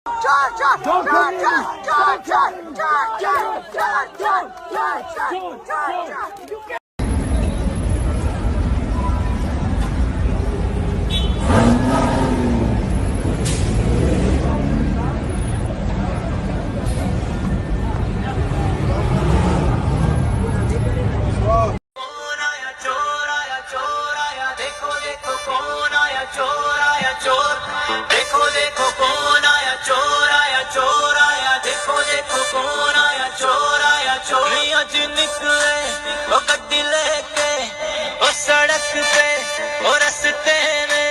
Don't come in. चोर देखो देखो कौन आया चोर आया देखो देखो कौन आया चोर अज निकले वो गड्डी लेके वो सड़क पे वो रस्ते में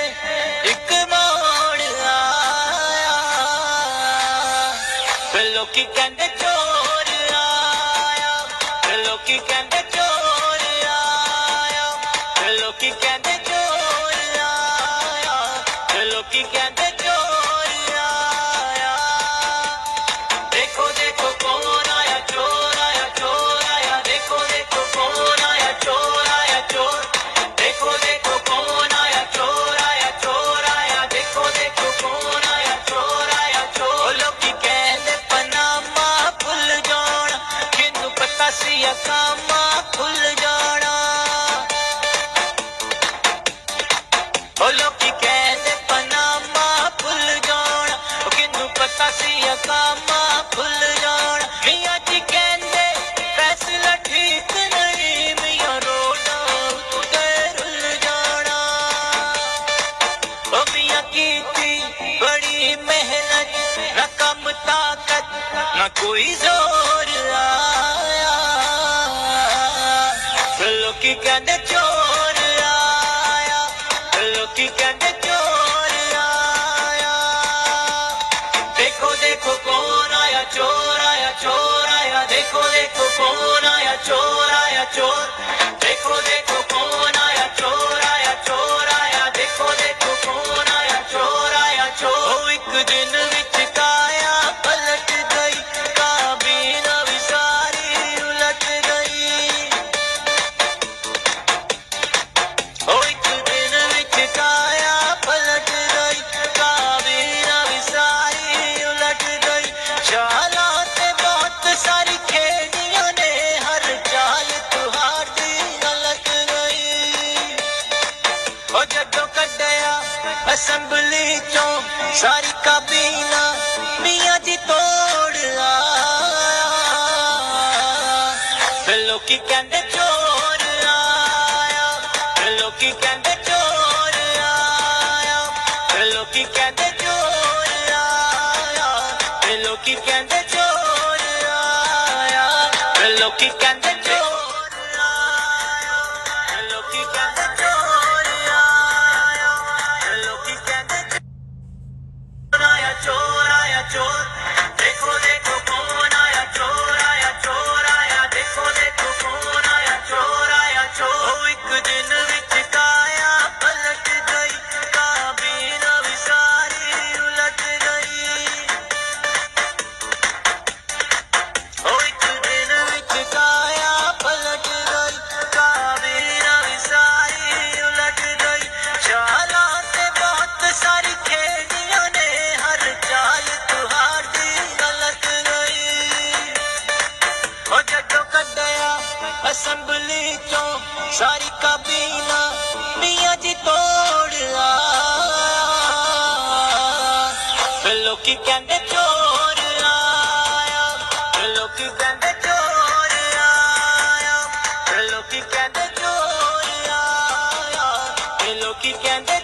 एक मोड़ आया लोकी कहंदे चोर आया लोकी कहंदे चोर आया लोकी कहंदे लोकी कहंदे चोर आया देखो देखो कौन आया चोर आया देखो देखो कौन आया चोर देखो देखो कौन आया चोर आया देखो देखो कौन आया चोर लोकी कहंदे पनामा भुल जाना किन्नू पता सी कामा खुल जाना लोकी कहंदे कामा खुल जाना मियां जी कहंदे फैसला ठीक नहीं मियां रोडा उत्ते रुल जाना ओ मियां कीती बड़ी मेहनत ना कम ताकत ना कोई जोर आया लोकी कहंदे चोर आया लोकी कहंदे चोर आया देखो देखो कौन आया देखो देखो कौन आया चोर देखो देखो कौन आया चोर आया देखो देखो कौन आया चोर एक दिन विच काया पलट गई काबीना भी सारी उलट गई एक दिन विच काया पलट गई काबीना भी सारी उलट गई चाला ते बहुत सारी खेड़ियां ने हर चाल तुहाडी गलत गई ओ जदों कड्डिया असैंबली चों सारी काबीना मियां जी तोड़ आया लोकी कहंदे चोर आया लोकी कहंदे चोर आया लोकी कहंदे चोर आया लोकी कहंदे चोर आया लोकी कहंदे चोर आया लोकी कहंदे चोर आया लोकी कहंदे चोर आया चोर देखो देखो कौन आया चोर आया देखो देखो कौन आया चोर एक दिन विच काया पलट गई काबीना भी सारी उलट गई एक दिन विच काया पलट गई काबीना भी सारी उलट गई चाला ते बहुत सारी खेड़ियां ने हर चाल तुहाडी गलत गई ओ जदों कड्डिया असैंबली चों सारी काबीना मियां जी तोड़ आया लोकी कहंदे चोर आया लोकी कहंदे चोर आया लोकी कहंदे चोर आया लोकी कहंदे